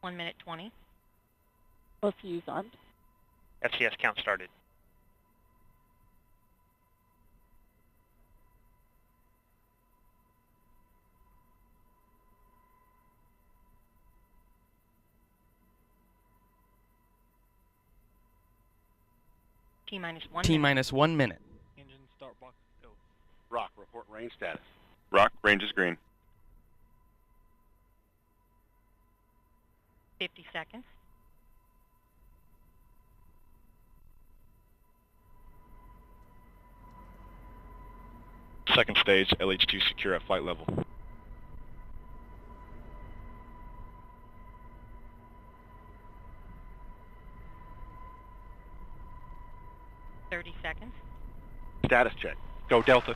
1 minute 20. Both fuse on. FCS count started. T-minus 1 T minute. minus 1 minute. Engine start box go. Rock, report range status. Rock, range is green. 50 seconds. Second stage, LH2 secure at flight level. Thirty seconds. Status check. Go Delta.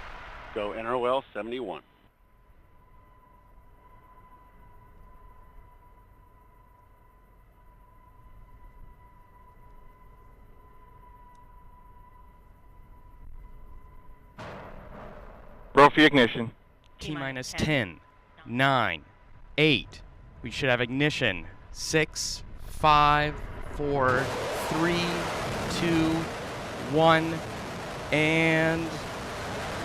Go NROL 71. Brophy ignition. T minus 10, 9, 8. We should have ignition. 6, 5, 4, 3, 2, 1, and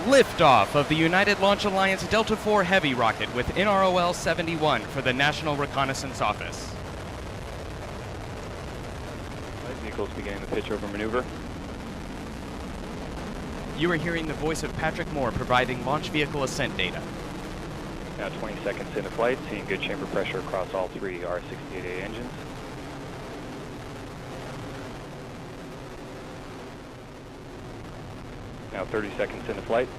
liftoff of the United Launch Alliance Delta IV Heavy rocket with NROL 71 for the National Reconnaissance Office. Vehicles beginning the pitch over maneuver. You are hearing the voice of Patrick Moore providing launch vehicle ascent data. Now 20 seconds into flight, seeing good chamber pressure across all three R68A engines. Now 30 seconds into flight.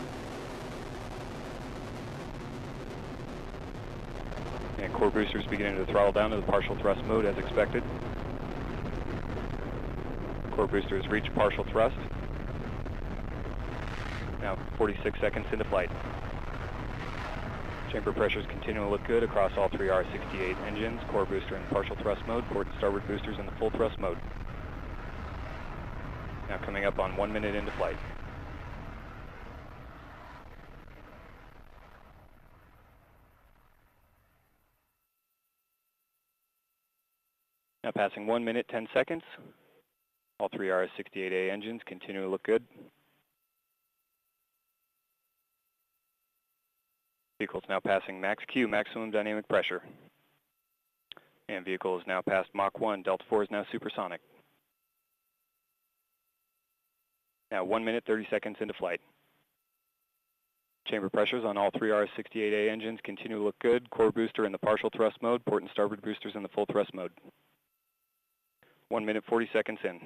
And core boosters beginning to throttle down to the partial thrust mode as expected. Core boosters reach partial thrust. Now 46 seconds into flight. Chamber pressures continue to look good across all three R68 engines. Core booster in partial thrust mode, port and starboard boosters in the full thrust mode. Now coming up on 1 minute into flight. Now passing 1 minute, 10 seconds. All three RS-68A engines continue to look good. Vehicle is now passing max Q, maximum dynamic pressure. And vehicle is now past Mach 1. Delta IV is now supersonic. Now 1 minute, 30 seconds into flight. Chamber pressures on all three RS-68A engines continue to look good. Core booster in the partial thrust mode, port and starboard boosters in the full thrust mode. 1 minute, 40 seconds in.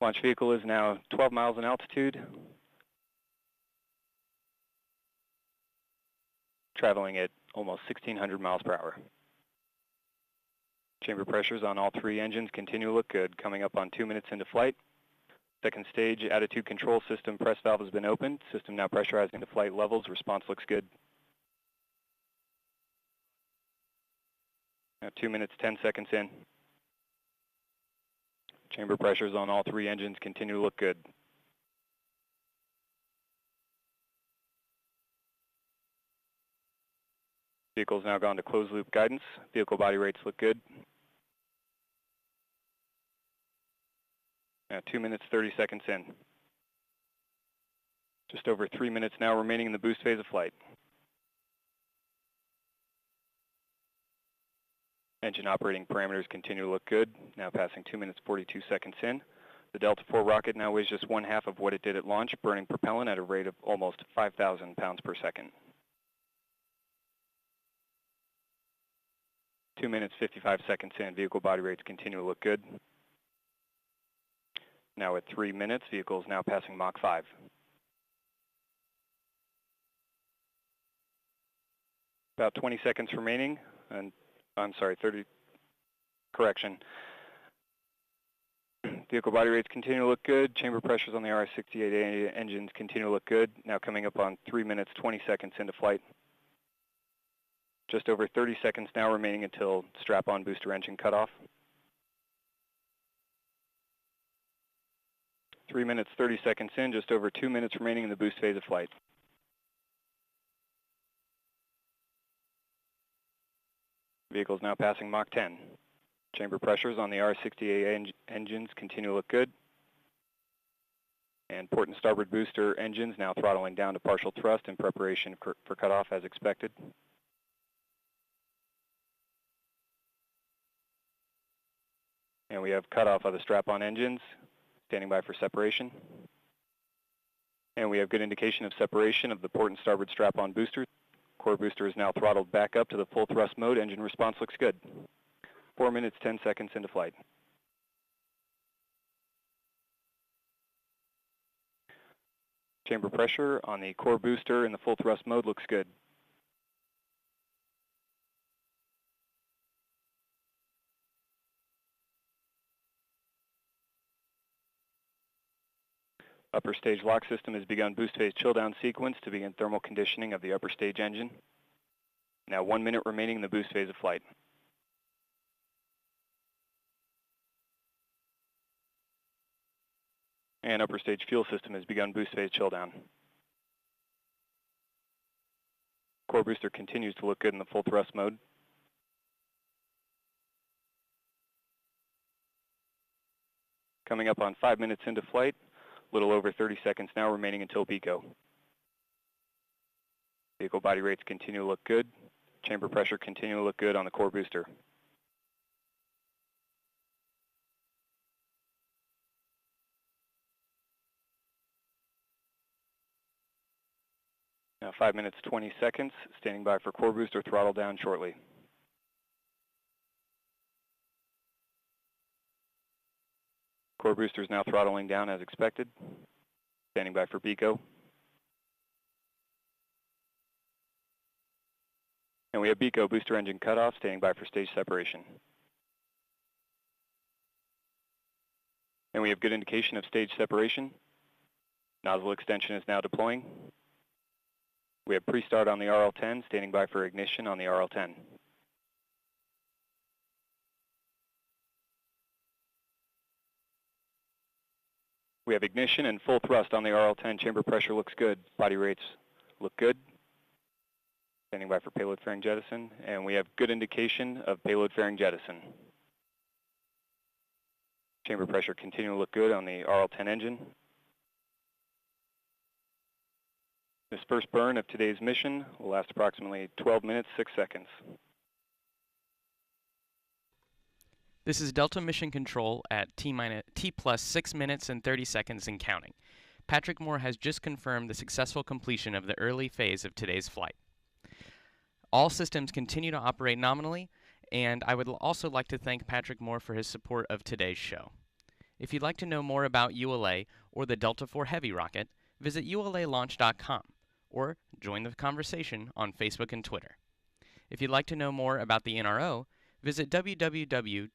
Launch vehicle is now 12 miles in altitude, traveling at almost 1,600 miles per hour. Chamber pressures on all three engines continue to look good. Coming up on 2 minutes into flight. Second stage attitude control system press valve has been opened. System now pressurizing to flight levels. Response looks good. Now 2 minutes, 10 seconds in. Chamber pressures on all three engines continue to look good. Vehicle's now gone to closed loop guidance. Vehicle body rates look good. Now 2 minutes, 30 seconds in. Just over 3 minutes now remaining in the boost phase of flight. Engine operating parameters continue to look good. Now passing 2 minutes, 42 seconds in. The Delta IV rocket now weighs just 1/2 of what it did at launch, burning propellant at a rate of almost 5,000 pounds per second. 2 minutes, 55 seconds in. Vehicle body rates continue to look good. Now at 3 minutes, vehicle is now passing Mach 5. About 20 seconds remaining, and I'm sorry, 30, correction. Vehicle body rates continue to look good. Chamber pressures on the RS-68A engines continue to look good. Now coming up on 3 minutes, 20 seconds into flight. Just over 30 seconds now remaining until strap-on booster engine cutoff. 3 minutes, 30 seconds in, just over 2 minutes remaining in the boost phase of flight. Vehicle is now passing Mach 10. Chamber pressures on the R68 engines continue to look good. And port and starboard booster engines now throttling down to partial thrust in preparation for cutoff as expected. And we have cutoff of the strap-on engines, standing by for separation. And we have good indication of separation of the port and starboard strap-on booster. Core booster is now throttled back up to the full thrust mode. Engine response looks good. 4 minutes, 10 seconds into flight. Chamber pressure on the core booster in the full thrust mode looks good. Upper stage lock system has begun boost phase chill down sequence to begin thermal conditioning of the upper stage engine. Now 1 minute remaining in the boost phase of flight. And upper stage fuel system has begun boost phase chill down. Core booster continues to look good in the full thrust mode. Coming up on 5 minutes into flight, a little over 30 seconds now remaining until BECO. Vehicle body rates continue to look good. Chamber pressure continue to look good on the core booster. Now 5 minutes, 20 seconds, standing by for core booster throttle down shortly. Core booster is now throttling down as expected, standing by for BECO. And we have BECO booster engine cutoff, standing by for stage separation. And we have good indication of stage separation. Nozzle extension is now deploying. We have pre-start on the RL-10, standing by for ignition on the RL-10. We have ignition and full thrust on the RL-10. Chamber pressure looks good. Body rates look good. Standing by for payload fairing jettison. And we have good indication of payload fairing jettison. Chamber pressure continue to look good on the RL-10 engine. This first burn of today's mission will last approximately 12 minutes, 6 seconds. This is Delta Mission Control at T plus 6 minutes and 30 seconds and counting. Patrick Moore has just confirmed the successful completion of the early phase of today's flight. All systems continue to operate nominally, and I would also like to thank Patrick Moore for his support of today's show. If you'd like to know more about ULA or the Delta IV Heavy rocket, visit ulalaunch.com or join the conversation on Facebook and Twitter. If you'd like to know more about the NRO, visit www.nro.gov.